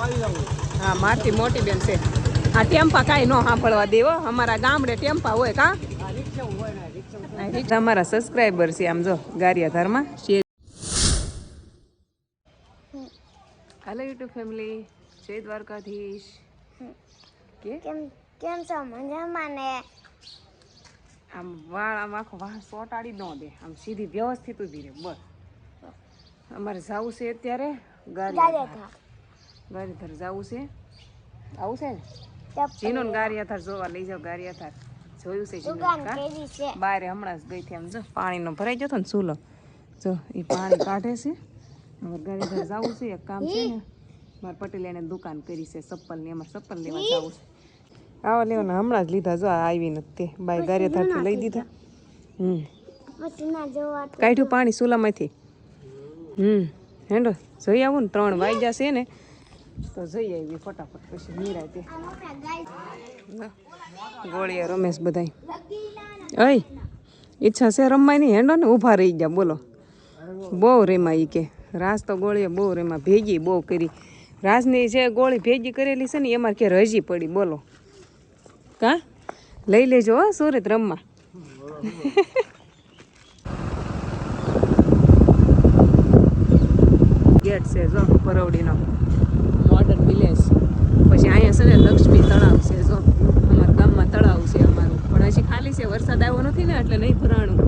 हाँ मारती मोटी बेन से हाँ टेम्पा काई नो सांभळवा देवो अमारा गामडे टेम्पा होय का अमारा सब्सक्राइबर छे आम जो गारियाधार में हेलो यूट्यूब फैमिली जय द्वारकाधीश के કેમ છો મજામાં ને આમ વાળ આમ આખો વાળ સોટાડી ન દે આમ સીધી વ્યવસ્થિત ઊભી રહે બસ અમારે જવું છે અત્યારે ગારિયાધાર જવું છે આવું છે ને જીનો ગારિયાધાર જોવા લઈ જાવ ગારિયાધાર જોયું છે જીનો બારે હમણાં જ ગઈ હતી આમ જો પાણીનો ભરાઈ ગયો હતો ને ચૂલો જો એ પાણી કાઢે છે અમારે ગારિયાધાર જવું છે એક કામ છે ને મારા પટેલ એને દુકાન કરી છે ચપ્પલની અમારે ચપ્પલ લેવા જવું છે આવા લેવાના હમણાં જ લીધા જો આવી નથી બાય ગારિયાધારથી લઈ દીધા કાઢ્યું પાણી ચૂલામાંથી હેંડો જઈ આવું ને 3 વાગ્યા છે ને તો જઈ આવી ફટાફટ પછી નિરાતે ગોળીએ રમેશ બધાય અય ઈચ્છા છે રમવાય નહીં હેંડો ને ઊભા રહી ગયા બોલો બહુ રેમાં ઈ કે રાસ તો ગોળીએ બહુ રેમાં ભેગી બહુ કરી રાજની જે ગોળી ભેગી કરેલી છે ને એમાં કે રજી પડી બોલો કા લઈ લેજો હો સુરત રમવા ગેટ છે જો પરવડીનો મોડર્ન વિલેજ પછી અહીંયા છે ને લક્ષ્મી તળાવ છે જો અમારા ગામમાં તળાવ છે અમારું પણ હજી ખાલી છે વરસાદ આવ્યો નથી ને એટલે નહીં ભરાણું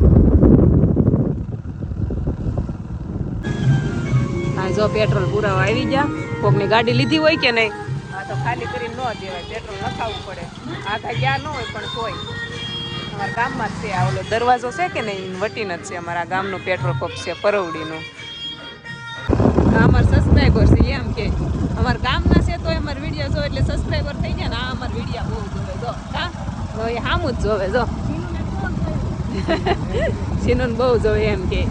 હા જો પેટ્રોલ પુરાવા આવી ગયા કોકની ગાડી લીધી હોય કે નહીં હા તો ખાલી કરીને ન દેવાય પેટ્રોલ નખાવવું પડે આખા ગયા ન હોય પણ તોય અમારા ગામમાં જ છે આ ઓલો દરવાજો છે કે નહીં વટીન જ છે અમારા ગામનું પેટ્રોલ પંપ છે પરવડીનું અમારા સબસ્ક્રાઈબર છે એમ કે અમારા ગામના છે તો અમારા વિડીયો જો એટલે સબસ્ક્રાઈબર થઈ ગયા ને આ અમારા વિડીયો બહુ જોવે જો હા એ સામું જ જોવે જો સિનોન બહુ જોવે એમ કે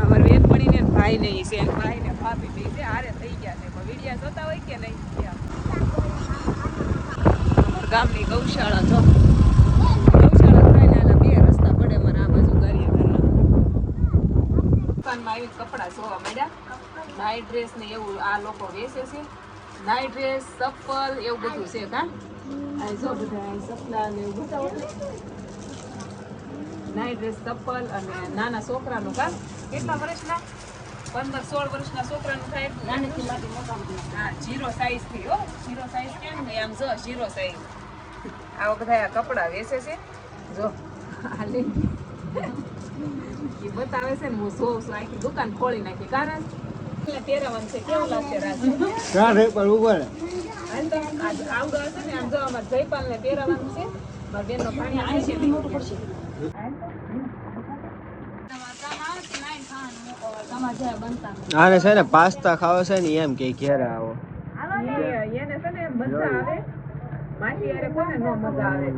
અમારા બેનપણીને ભાઈ ને છે ભાઈ ને ભાભી બે છે હારે થઈ ગયા છે પણ વિડીયો જોતા હોય કે નહીં અમારા ગામની ગૌશાળા જો ગૌશાળા થઈને આના 2 રસ્તા પડે અમારા આ બાજુ ગારિયાધારના દુકાનમાં આવી કપડા જોવા મળ્યા નાઈટ ડ્રેસ ને એવું આ લોકો વેચે છે નાઈટ ડ્રેસ ચપ્પલ એવું બધું છે કા આ જો બધા ચપલા ને એવું બતાવો નાઈટ ડ્રેસ ચપ્પલ અને નાના છોકરાનું કા કેટલા વર્ષના 15-16 વર્ષના છોકરાનું થાય નાનેથી લાગે મોટા હા 0 સાઈઝ થી હો 0 સાઈઝ કેમ ને આમ જો 0 સાઈઝ આવા બધા આ કપડા વેચે છે જો આ લે એ બતાવે છે ને હું જોઉં છું આખી દુકાન ખોલી નાખી કારણ પહેરવાનું છે કેવું લાગશે રાજ ક્યાં રે પર ઉભા હાલ તો આજ આવડો હશે ને આમ જો અમારે જયપાલ ને પહેરવાનું છે મારી બેનનો પાણી આવી છે મોટું પડશે આને છે ને પાસ્તા ખાવા છે ને એમ કે ઘેરે આવો એને છે ને મજા આવે માસી યારે કોને નો મજા આવે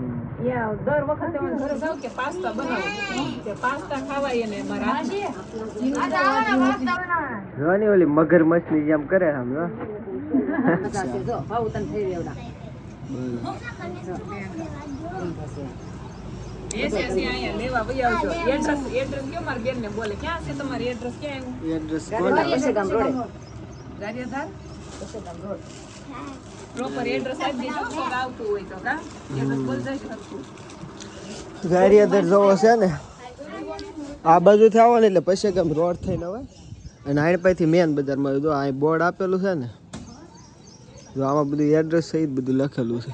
દર વખતે ઘરે જાવ કે પાસ્તા બનાવો કે પાસ્તા ખાવાય ને મારા જોની ઓલી મગરમચ્છ ની જેમ કરે આમ જો જો ભાવ તને થઈ રેવડા એસે અહીંયા લેવા વઈ આવજો એડ્રેસ કયો મારી બેન ને બોલે ક્યાં છે તમારી એડ્રેસ ક્યાં આવ્યું એડ્રેસ કોને ગામ રોડ ગારિયાધાર ગામ રોડ પ્રોપર એડ્રેસ આપી દેજો તો આવતું હોય તો કા એડ્રેસ બોલ દેજો ગારિયાધાર જોવો છે ને આ બાજુથી આવો ને એટલે પછી ગામ રોડ થઈને આવે અને આણ પાસેથી મેન બજારમાં જો આ બોર્ડ આપેલું છે ને જો આમાં બધું એડ્રેસ સહિત બધું લખેલું છે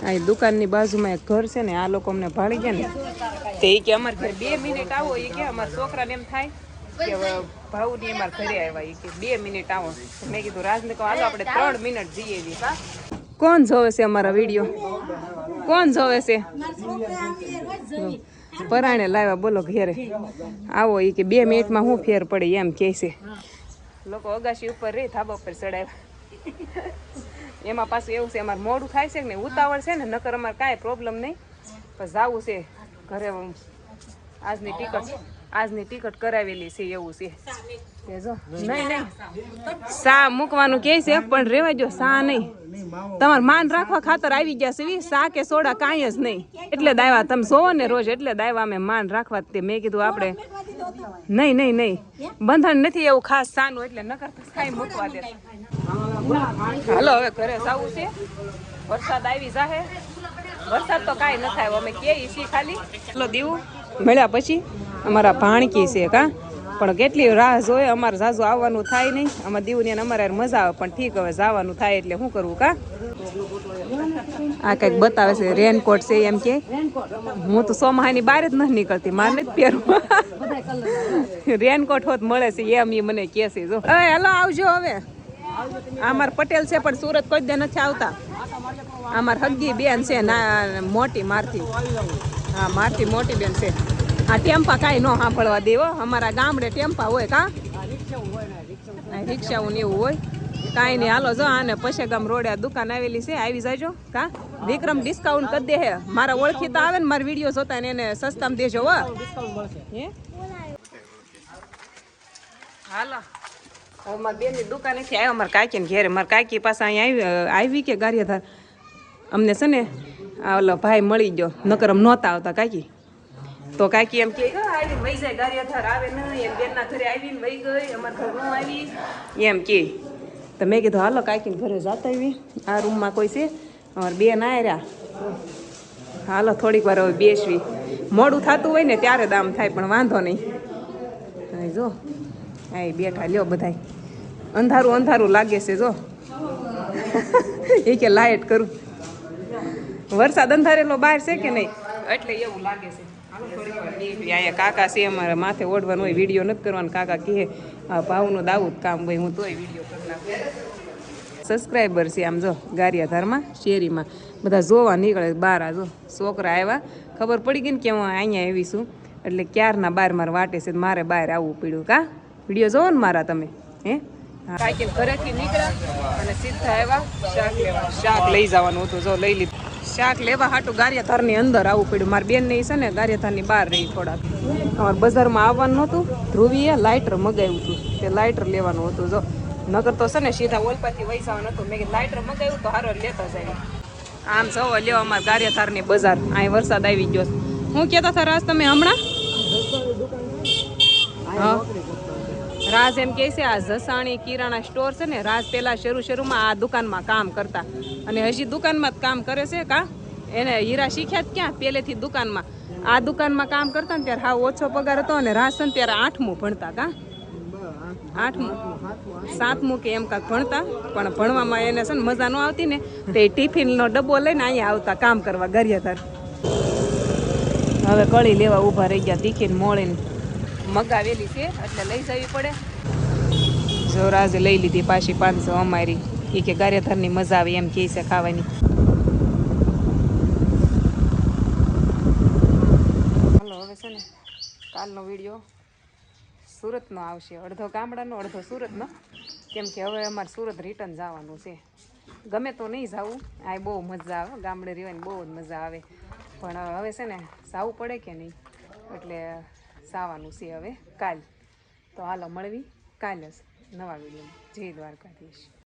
આ દુકાનની બાજુમાં એક ઘર છે ને આ લોકો અમને ભાળી ગયા ને તે કે અમારે ઘરે 2 મિનિટ આવો એ કે અમારા છોકરાને એમ થાય કે ભાઉની અમારા ઘરે આવ્યા એ કે 2 મિનિટ આવો મેં કીધું રાજને કહો હાલો આપણે 3 મિનિટ જઈએ જી કા કોણ જોવે છે અમારા વિડીયો કોણ જોવે છે પરાણે લાવ્યા બોલો ઘરે આવો એ કે 2 મિનિટમાં હું ફેર પડે એમ કહે છે લોકો અગાશી ઉપર રહી ધાબા પર ચડાવ્યા એમાં પાછું એવું છે અમારે મોડું થાય છે ને ઉતાવળ છે ને નકર અમારે કાંઈ પ્રોબ્લેમ નહીં પણ જવું છે ઘરે આજની ટિકિટ કરાવેલી છે એવું છે જો નહીં સા મૂકવાનું કહે છે પણ રેવા જો સા નહીં તમારે માન રાખવા ખાતર આવી ગયા છે સા કે સોડા કાંઈ જ નહીં એટલે દાયવા તમે જોવો ને રોજ એટલે દાયવા અમે માન રાખવા તે મેં કીધું આપણે નહીં બંધન નથી એવું ખાસ સાનું એટલે નકર તો કાંઈ મૂકવા દે હાલો હવે ઘરે જવું છે વરસાદ આવી જાહે વરસાદ તો કાંઈ ન થાય અમે કે ઈસી ખાલી ચલો દીવું મળ્યા પછી અમારા ભાણકી છે કા પણ કેટલી રાહ જોઈએ અમારે ઝાઝુ આવવાનું થાય નહીં અમારે દીવની અમારે મજા આવે પણ ઠીક હવે જવાનું થાય એટલે શું કરવું કા આ કંઈક બતાવે છે રેનકોટ છે એમ કે હું તો સોમાહાની બહાર જ નથી નીકળતી મારે નથી પહેરવું રેનકોટ હોત મળે છે એમ એ મને કહે છે જો હેલો આવજો હવે અમાર પટેલ છે પણ સુરત કોઈ દે નથી આવતા અમાર હગ્ગી બેન છે ના મોટી મારથી હા મારથી મોટી બેન છે આ ટેમ્પા કાંઈ ન સાંભળવા દેવો અમારા ગામડે ટેમ્પા હોય કા રિક્ષાઓ ને એવું હોય કાંઈ નહીં હાલો જો આને પછી ગામ રોડે દુકાન આવેલી છે આવી જાજો કા વિક્રમ ડિસ્કાઉન્ટ કરી દે હે મારા ઓળખીતા આવે ને મારા વિડીયો જોતા ને એને સસ્તામાં દેજો હો હાલો મારા બેનની દુકાનેથી આવ્યો મારા કાકીને ઘેરે મારા કાકી પાસે અહીંયા આવી કે ગારિયાધાર અમને છે ને આ ઓલો ભાઈ મળી ગયો નકર અમ નહોતા આવતા કાકી તો કાકી એમ કે આવી વહી જાય ગારિયાધાર આવે ને એમ બેનના ઘરે આવીને વહી ગઈ અમારા ઘર ન આવી એમ કે તો મેં કીધું હાલો કાકીને ઘરે જતા આવી આ રૂમમાં કોઈ છે અમારા બેન આવ્યા હાલો થોડીક વાર હવે બેસવી મોડું થતું હોય ને ત્યારે દામ થાય પણ વાંધો નહીં જો હા બેઠા લ્યો બધાય અંધારું અંધારું લાગે છે જો એ કે લાઇટ કરું વરસાદ અંધારેલો બહાર છે કે નહીં એટલે એવું લાગે છે અહીંયા કાકા છે અમારે માથે ઓઢવાનું હોય વિડીયો નથી કરવાનો કાકા કહે ભાવનું દાવું જ કામ હોય હું તોય વિડીયો કરી નાખું સબસ્ક્રાઈબર છે આમ જો ગારિયાધારમાં શેરીમાં બધા જોવા નીકળે બહાર આ જો છોકરા આવ્યા ખબર પડી ગઈ ને કે હું અહીંયા આવીશું એટલે ક્યારના બહાર મારે વાટે છે મારે બહાર આવવું પડ્યું કા વિડીયો જોવો ને મારા તમે હે સાયકલ ઘરેથી નીકળ્યા અને સીધા આવ્યા શાક લેવા શાક લઈ જવાનું હતું જો લઈ લીધું શાક લેવા હાટું ગારિયાધારની અંદર આવવું પડ્યું મારી બેન ને છે ને ગારિયાધારની બહાર રહી થોડાક અમારે બજારમાં આવવાનું નહોતું ધ્રુવીએ લાઇટર મગાવ્યું હતું તે લાઇટર લેવાનું હતું જો નગર તો છે ને સીધા ઓલપાથી વહી જવાનું હતું મેં લાઇટર મગાવ્યું તો હારો લેતા જાય આમ સૌ લેવા અમારે ગારિયાધારની બજાર અહીં વરસાદ આવી ગયો હું કહેતા હતા રાજ તમે હમણાં હા રાજ એમ કહે છે આ જસાણી કિરાણા સ્ટોર છે ને રાજ પેલા શરૂમાં આ દુકાનમાં કામ કરતા અને હજી દુકાનમાં જ કામ કરે છે કા એને હીરા શીખ્યા જ ક્યાં પહેલેથી દુકાનમાં આ દુકાનમાં કામ કરતા ને ત્યારે હા ઓછો પગાર હતો અને રાજ છે ને ત્યારે 8મું ભણતા કા 8મું 7મું કે એમ કાંક ભણતા પણ ભણવામાં એને છે ને મજા ન આવતી ને તો એ ટિફિનનો ડબ્બો લઈને અહીંયા આવતા કામ કરવા ગારિયાધાર હવે કળી લેવા ઊભા રહી ગયા તીખીને મોળીને મગાવેલી છે એટલે લઈ જવી પડે જો રાજે લઈ લીધી પાછી 500 અમારી એ કે ગારિયાધારની મજા આવે એમ કહે છે ખાવાની હાલો હવે છે ને કાલનો વિડીયો સુરતનો આવશે અડધો ગામડાનો અડધો સુરતનો કેમ કે હવે અમારે સુરત રિટર્ન જવાનું છે ગમે તો નહીં જવું આ બહુ મજા આવે ગામડે રહેવાની બહુ જ મજા આવે પણ હવે છે ને જવું પડે કે નહીં એટલે જવાનું છે હવે કાલ તો હાલો મળવી કાલ જ નવા વિડીયોમાં જય દ્વારકાધીશ